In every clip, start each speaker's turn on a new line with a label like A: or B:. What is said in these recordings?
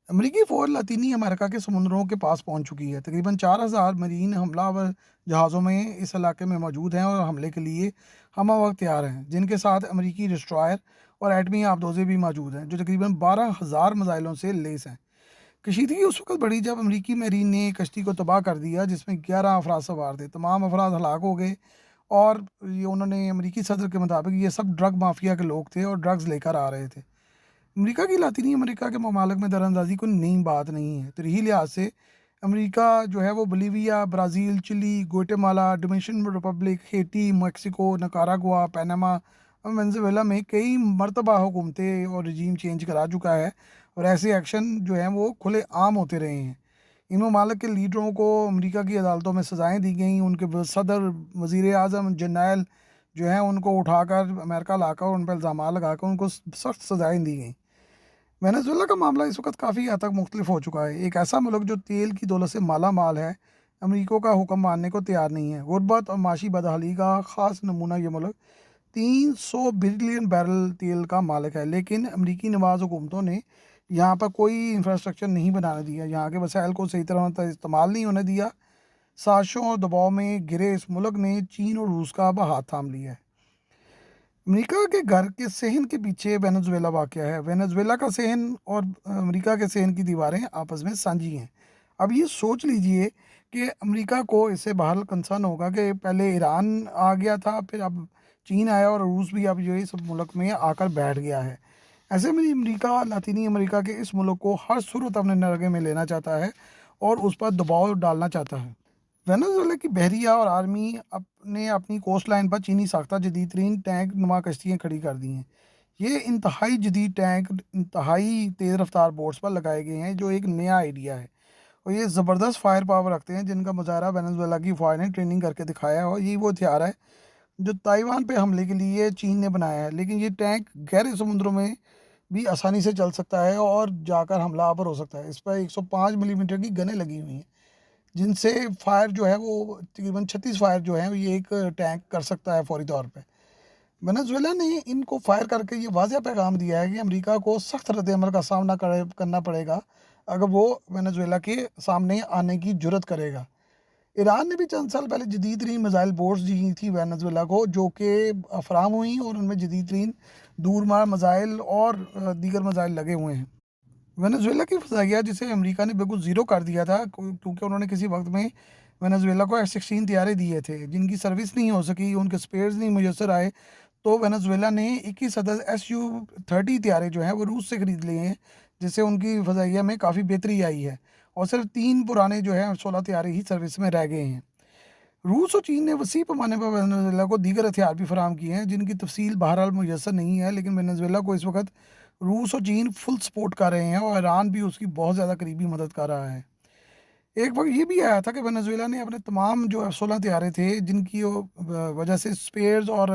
A: امریکی فوج لاطینی امریکہ کے سمندروں کے پاس پہنچ چکی ہے۔ تقریباً 4,000 مرین حملہ آور جہازوں میں اس علاقے میں موجود ہیں اور حملے کے لیے ہمہ وقت تیار ہیں، جن کے ساتھ امریکی ڈسٹرائر اور ایٹمی آبدوزیں بھی موجود ہیں جو تقریباً 12,000 میزائلوں سے لیس ہیں۔ کشیدگی اس وقت بڑھی جب امریکی میرین نے کشتی کو تباہ کر دیا، جس میں 11 افراد سوار تھے۔ تمام افراد ہلاک ہو گئے، اور یہ انہوں نے امریکی صدر کے مطابق یہ سب ڈرگ مافیا کے لوگ تھے اور ڈرگز لے کر آ رہے تھے۔ امریکہ کی لاطینی امریکہ کے ممالک میں دراندازی کوئی نئی بات نہیں ہے۔ تاریخی لحاظ سے امریکہ جو ہے وہ Bolivia, Brazil, Chile, Guatemala, Dominican Republic, Haiti, Mexico, Nicaragua, Panama اور وینزویلا میں کئی مرتبہ حکومتیں اور رجیم چینج کرا چکا ہے، اور ایسے ایکشن جو ہیں وہ کھلے عام ہوتے رہے ہیں۔ ان ممالک کے لیڈروں کو امریکہ کی عدالتوں میں سزائیں دی گئیں، ان کے صدر، وزیر اعظم، جرنیل جو ہیں ان کو اٹھا کر امریکہ لا کر ان پہ الزامات لگا کر ان کو سخت سزائیں دی گئیں۔ وینزویلا کا معاملہ اس وقت کافی حد تک مختلف ہو چکا ہے۔ ایک ایسا ملک جو تیل کی دولت سے مالا مال ہے، امریکہ کا حکم ماننے کو تیار نہیں ہے۔ غربت اور معاشی بدحالی کا خاص نمونہ یہ ملک 300 بلین بیرل تیل کا مالک ہے، لیکن امریکی نواز حکومتوں نے یہاں پر کوئی انفراسٹرکچر نہیں بنانے دیا، یہاں کے وسائل کو صحیح طرح استعمال نہیں ہونے دیا۔ سازشوں اور دباؤ میں گھرے اس ملک نے چین اور روس کا ہاتھ تھام لیا ہے۔ امریکہ کے گھر کے صحن کے پیچھے وینزویلا واقع ہے۔ وینزویلا کا صحن اور امریکہ کے صحن کی دیواریں آپس میں سانجھی ہیں۔ اب یہ سوچ لیجئے کہ امریکہ کو اس سے بہرحال کنسرن ہوگا کہ پہلے ایران آ گیا تھا، پھر اب چین آیا، اور روس بھی اب یہ سب ملک میں آ کر بیٹھ گیا ہے۔ ایسے میں امریکہ لاطینی امریکہ کے اس ملک کو ہر صورت اپنے نرغے میں لینا چاہتا ہے اور اس پر دباؤ ڈالنا چاہتا ہے۔ وینزویلا کی بحریہ اور آرمی نے اپنی کوسٹ لائن پر چینی ساختہ جدید ترین ٹینک نما کشتیاں کھڑی کر دی ہیں۔ یہ انتہائی جدید ٹینک انتہائی تیز رفتار بوٹس پر لگائے گئے ہیں، جو ایک نیا آئیڈیا ہے، اور یہ زبردست فائر پاور رکھتے ہیں، جن کا مظاہرہ وینزویلا کی فوج نے ٹریننگ کر کے دکھایا ہے، اور یہی وہ ہتھیار ہے جو تائیوان پہ حملے کے لیے چین نے بنایا ہے۔ لیکن یہ ٹینک گہرے سمندروں میں بھی آسانی سے چل سکتا ہے اور جا کر حملہ آور ہو سکتا ہے۔ اس پر 105 ملی میٹر کی گنیں لگی ہوئی ہیں، جن سے فائر جو ہے وہ تقریباً 36 فائر جو ہیں یہ ایک ٹینک کر سکتا ہے فوری طور پہ۔ وینزویلا نے ان کو فائر کر کے یہ واضح پیغام دیا ہے کہ امریکہ کو سخت رد عمل کا سامنا کرنا پڑے گا اگر وہ وینزویلا کے سامنے آنے کی جرت کرے گا۔ ایران نے بھی چند سال پہلے جدید ترین میزائل بورڈز دی تھی وینزویلا کو، جو کہ فراہم ہوئیں، اور ان میں جدید ترین دورمار میزائل اور دیگر میزائل لگے ہوئے ہیں۔ وینزویلا کی فضائیہ، جسے امریکہ نے بالکل زیرو کر دیا تھا کیونکہ انہوں نے کسی وقت میں وینزویلا کو F-16 طیارے دیے تھے جن کی سروس نہیں ہو سکی، ان کے سپیئرز نہیں میسر آئے، تو وینزویلا نے 21 عدد Su-30 طیارے جو ہیں وہ روس سے خرید لیے ہیں، جس سے ان کی فضائیہ میں کافی بہتری آئی ہے، اور صرف 3 پرانے جو ہیں 16 طیارے ہی سروس میں رہ گئے ہیں۔ روس اور چین نے وسیع پیمانے پر وینزویلا کو دیگر ہتھیار بھی فراہم کیے ہیں، جن کی تفصیل بہرحال میسر نہیں ہے، لیکن وینزویلا کو اس وقت روس اور چین فل سپورٹ کر رہے ہیں، اور ایران بھی اس کی بہت زیادہ قریبی مدد کر رہا ہے۔ ایک وقت یہ بھی آیا تھا کہ وینزویلا نے اپنے تمام جو F-16 طیارے تھے، جن کی وجہ سے سپیئرز اور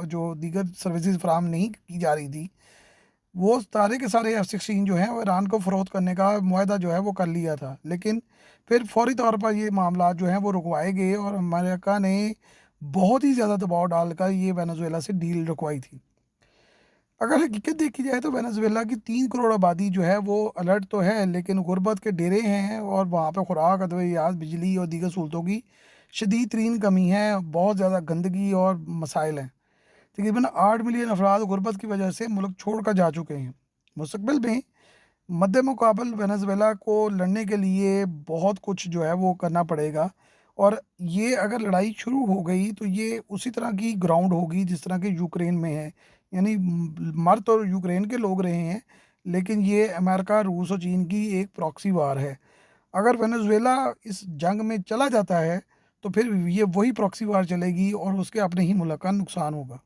A: جو دیگر سروسز فراہم نہیں کی جا رہی تھی، وہ سارے کے سارے F-16 جو ہیں وہ ایران کو فروخت کرنے کا معاہدہ جو ہے وہ کر لیا تھا، لیکن پھر فوری طور پر یہ معاملات جو ہیں وہ رکوائے گئے، اور امریکہ نے بہت ہی زیادہ دباؤ ڈال کر یہ وینزویلا سے ڈیل رکوائی تھی۔ اگر حقیقت دیکھی جائے تو وینزویلا کی 3 کروڑ آبادی جو ہے وہ الرٹ تو ہے، لیکن غربت کے ڈیرے ہیں، اور وہاں پہ خوراک، ادویات، بجلی اور دیگر سہولتوں کی شدید ترین کمی ہے، بہت زیادہ گندگی اور مسائل ہیں۔ تقریباً 8 ملین افراد غربت کی وجہ سے ملک چھوڑ کر جا چکے ہیں۔ مستقبل میں مد مقابل وینزویلا کو لڑنے کے لیے بہت کچھ جو ہے وہ کرنا پڑے گا، اور یہ اگر لڑائی شروع ہو گئی تو یہ اسی طرح کی گراؤنڈ ہوگی جس طرح کہ یوکرین میں ہے، یعنی مر تو یوکرین کے لوگ رہے ہیں، لیکن یہ امریکہ، روس اور چین کی ایک پراکسی وار ہے۔ اگر وینزویلا اس جنگ میں چلا جاتا ہے تو پھر یہ وہی پراکسی وار چلے گی، اور اس کے اپنے ہی ملک کا نقصان ہوگا۔